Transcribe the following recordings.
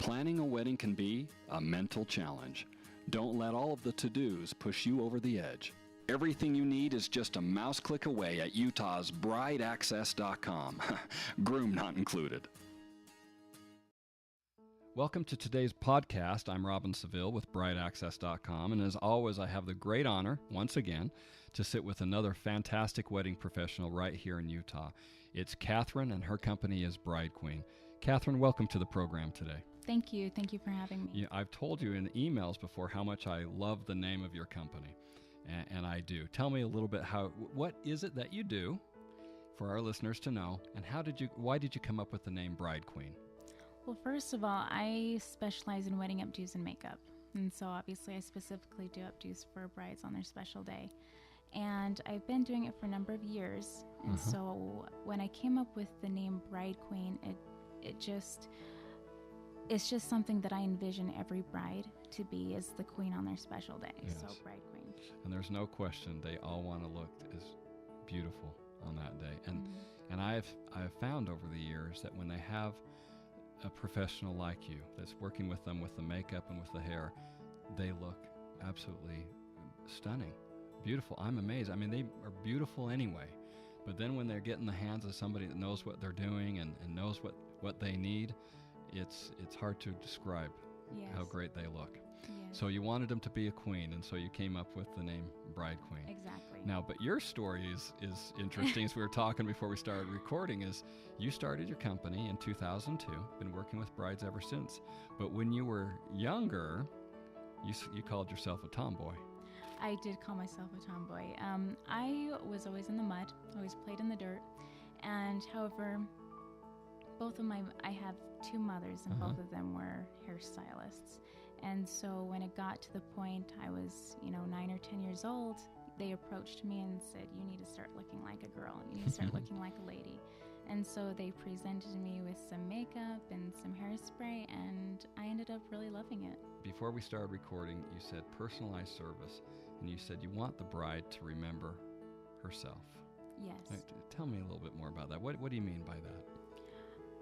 Planning a wedding can be a mental challenge. Don't let all of the to-dos push you over the edge. Everything you need is just a mouse click away at Utah's BrideAccess.com. Groom not included. Welcome to today's podcast. I'm Robin Seville with BrideAccess.com, and as always, I have the great honor, once again, to sit with another fantastic wedding professional right here in Utah. It's Catherine, and her company is BrideQueen. Catherine, welcome to the program today. Thank you. Thank you for having me. Yeah, I've told you in emails before how much I love the name of your company, and I do. Tell me a little bit what is it that you do for our listeners to know, and why did you come up with the name BrideQueen? Well, first of all, I specialize in wedding updos and makeup. And so obviously I specifically do updos for brides on their special day. And I've been doing it for a number of years. And so when I came up with the name BrideQueen, it's just something that I envision every bride to be as the queen on their special day. Yes. So BrideQueen. And there's no question they all want to look as beautiful on that day. And I've found over the years that when they have a professional like you that's working with them with the makeup and with the hair, they look absolutely stunning, beautiful. I'm amazed. I mean, they are beautiful anyway, but then when they're getting the hands of somebody that knows what they're doing and knows what they need, it's hard to describe how great they look. Yes. So you wanted them to be a queen, and so you came up with the name BrideQueen. Exactly. Now, but your story is interesting. As we were talking before we started recording, is you started your company in 2002, been working with brides ever since. But when you were younger, you called yourself a tomboy. I did call myself a tomboy. I was always in the mud, always played in the dirt. And however, I have two mothers, and both of them were hairstylists. And so when it got to the point I was, 9 or 10 years old, they approached me and said, you need to start looking like a girl. You need to start looking like a lady. And so they presented me with some makeup and some hairspray, and I ended up really loving it. Before we started recording, you said personalized service, and you said you want the bride to remember herself. Yes. Tell me a little bit more about that. What do you mean by that?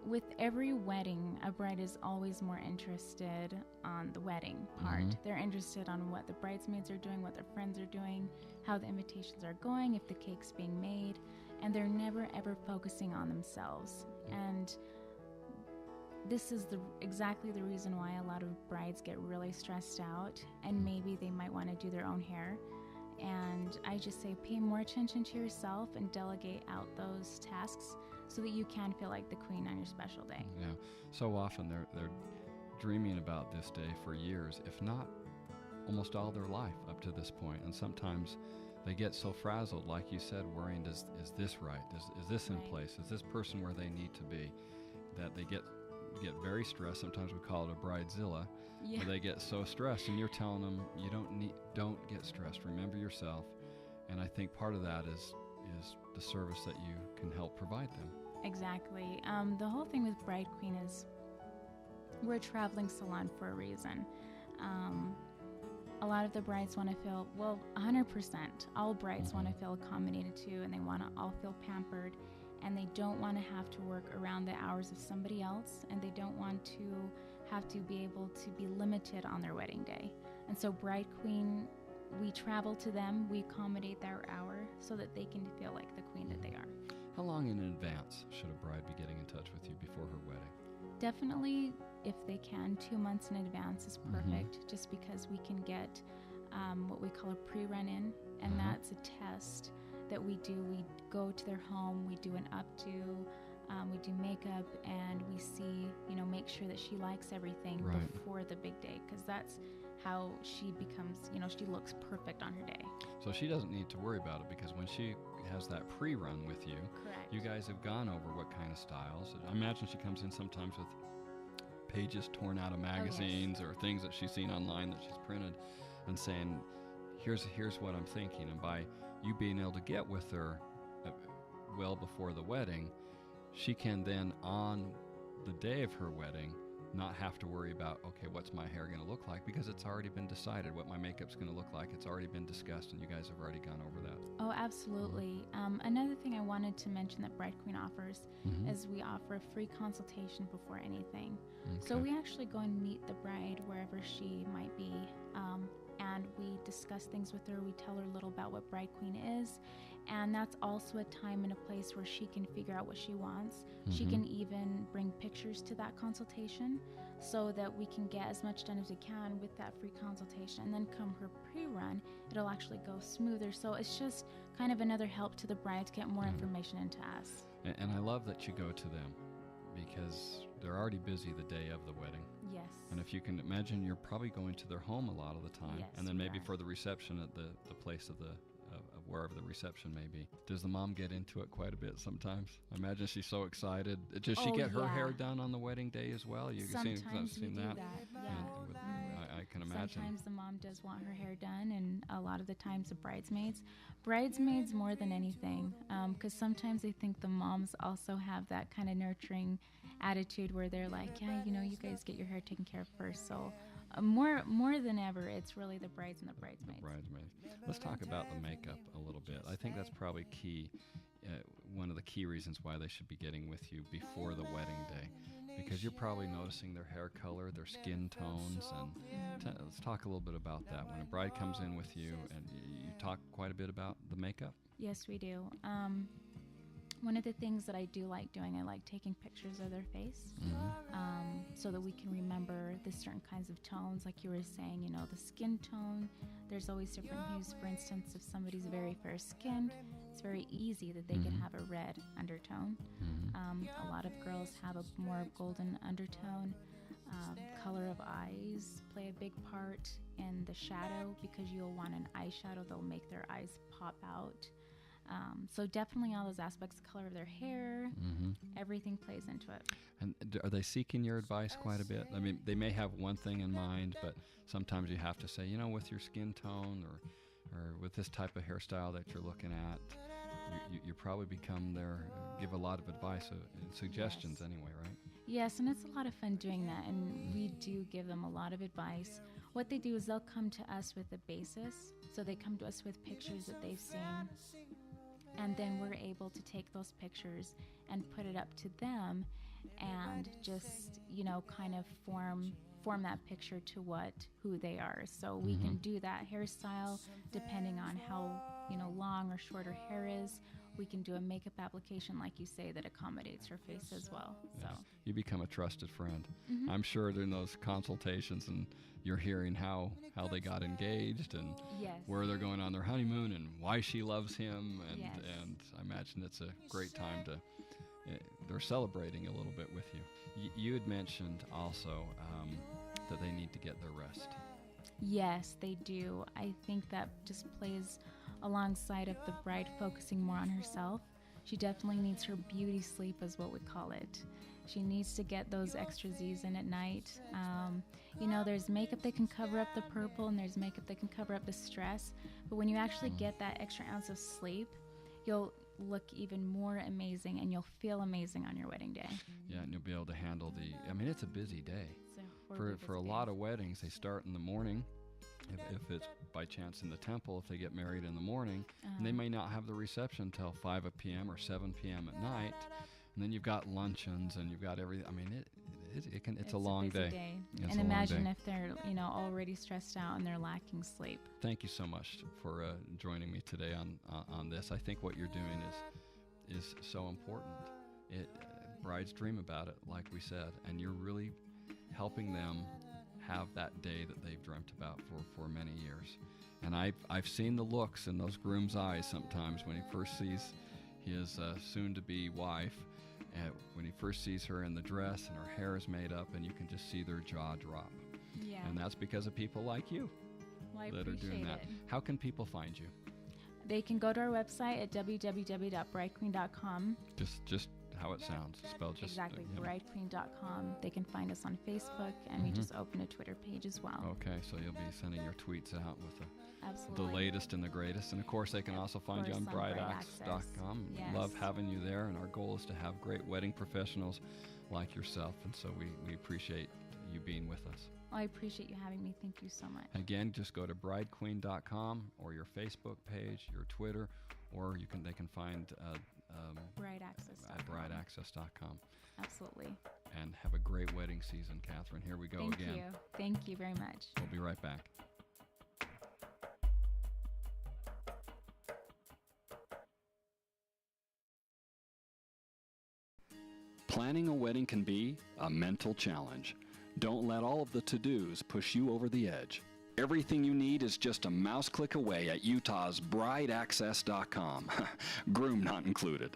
With every wedding, a bride is always more interested on the wedding part. They're interested on what the bridesmaids are doing, what their friends are doing, how the invitations are going, if the cake's being made, and they're never ever focusing on themselves. And this is exactly the reason why a lot of brides get really stressed out, and maybe they might want to do their own hair. And I just say pay more attention to yourself and delegate out those tasks so that you can feel like the queen on your special day. Yeah. So often they're dreaming about this day for years, if not almost all their life up to this point. And sometimes they get so frazzled, like you said, worrying, is this right? Is this in place? Is this person where they need to be? That they get very stressed. Sometimes we call it a bridezilla. Yeah. Where they get so stressed, and you're telling them you don't get stressed. Remember yourself. And I think part of that is the service that you can help provide them. Exactly. The whole thing with BrideQueen is we're a traveling salon for a reason. A lot of the brides want to feel, 100%, all brides want to feel accommodated to, and they want to all feel pampered, and they don't want to have to work around the hours of somebody else, and they don't want to have to be able to be limited on their wedding day. And so BrideQueen, we travel to them, we accommodate their hour so that they can feel like the queen that they are. How long in advance should a bride be getting in touch with you before her wedding? Definitely, if they can, 2 months in advance is perfect, just because we can get what we call a pre-run in, and that's a test that we do. We go to their home, we do an updo, we do makeup, and we see, make sure that she likes everything before the big day, because that's how she becomes, she looks perfect on her day. So she doesn't need to worry about it, because when she has that pre-run with you, correct, you guys have gone over what kind of styles. I imagine she comes in sometimes with pages torn out of magazines or things that she's seen online that she's printed, and saying, here's what I'm thinking. And by you being able to get with her well before the wedding, she can then, on the day of her wedding, not have to worry about, okay, what's my hair going to look like, because it's already been decided what my makeup's going to look like. It's already been discussed, and you guys have already gone over that. Oh, absolutely. Another thing I wanted to mention that BrideQueen offers is we offer a free consultation before anything. So we actually go and meet the bride wherever she might be, and we discuss things with her. We tell her a little about what Bride Queen is, and that's also a time and a place where she can figure out what she wants. She can even bring pictures to that consultation so that we can get as much done as we can with that free consultation. And then come her pre-run, it'll actually go smoother. So it's just kind of another help to the bride to get more information into us. And I love that you go to them, because they're already busy the day of the wedding. Yes. And if you can imagine, you're probably going to their home a lot of the time. Yes, and then maybe we are. for the reception at the place of wherever the reception may be. Does the mom get into it quite a bit sometimes? I imagine she's so excited. Does she get her hair done on the wedding day as well? Sometimes we do that. Yeah. I can imagine. Sometimes the mom does want her hair done, and a lot of the times the bridesmaids more than anything, because sometimes I think the moms also have that kind of nurturing attitude where they're like, yeah, you guys get your hair taken care of first. So more than ever, it's really the brides and the bridesmaids. Let's talk about the makeup a little bit. I think that's probably key. One of the key reasons why they should be getting with you before the wedding day, because you're probably noticing their hair color, their skin tones, and let's talk a little bit about that. When a bride comes in with you, and you talk quite a bit about the makeup. Yes, we do. One of the things that I do like doing, I like taking pictures of their face, so that we can remember the certain kinds of tones. Like you were saying, the skin tone, there's always different hues. For instance, if somebody's very fair-skinned, it's very easy that they can have a red undertone. A lot of girls have a more golden undertone. Color of eyes play a big part in the shadow, because you'll want an eyeshadow that'll make their eyes pop out. So definitely all those aspects, the color of their hair, everything plays into it. And are they seeking your advice quite a bit? I mean, they may have one thing in mind, but sometimes you have to say, with your skin tone or with this type of hairstyle that you're looking at, you probably give a lot of advice and suggestions anyway, right? Yes, and it's a lot of fun doing that, and we do give them a lot of advice. What they do is they'll come to us with a basis, so they come to us with pictures that they've seen, and then we're able to take those pictures and put it up to them and just, kind of form that picture to who they are. So we can do that hairstyle depending on how, long or short her hair is. We can do a makeup application, like you say, that accommodates her face as well. Yes. So you become a trusted friend. I'm sure during those consultations, and you're hearing how they got engaged and where they're going on their honeymoon and why she loves him. And I imagine it's a great time they're celebrating a little bit with you. You had mentioned also that they need to get their rest. Yes, they do. I think that just plays alongside of the bride focusing more on herself. She definitely needs her beauty sleep, is what we call it. She needs to get those extra Z's in at night. There's makeup that can cover up the purple, and there's makeup that can cover up the stress. But when you actually get that extra ounce of sleep, you'll look even more amazing, and you'll feel amazing on your wedding day. Yeah, and you'll be able to handle it's a busy day. For a lot of weddings, they start in the morning. If it's by chance in the temple, if they get married in the morning, and they may not have the reception until 5 p.m. or 7 p.m. at night, and then you've got luncheons and you've got everything. I mean, it's a long day. And imagine if they're already stressed out and they're lacking sleep. Thank you so much for joining me today on this. I think what you're doing is so important. Brides dream about it, like we said, and you're really helping them have that day that they've dreamt about for many years. And I've seen the looks in those groom's eyes sometimes when he first sees his soon-to-be wife, when he first sees her in the dress and her hair is made up, and you can just see their jaw drop. Yeah. And that's because of people like you that are doing that. How can people find you? They can go to our website at www.BrideQueen.com. Just how it sounds, spelled just exactly. BrideQueen.com. They can find us on Facebook, and we just opened a Twitter page as well. Okay, so you'll be sending your tweets out with the Absolutely. latest and the greatest. And of course, they can also find you on BrideAccess.com. Yes. Love having you there, and our goal is to have great wedding professionals like yourself. And so we appreciate you being with us. I appreciate you having me. Thank you so much. Again, just go to BrideQueen.com or your Facebook page, your Twitter, or they can find BrideAccess.com. BrideAccess.com. Absolutely. And have a great wedding season, Catherine. Here we go again. Thank you very much. We'll be right back. Planning a wedding can be a mental challenge. Don't let all of the to-dos push you over the edge. Everything you need is just a mouse click away at Utah's BrideAccess.com. Groom not included.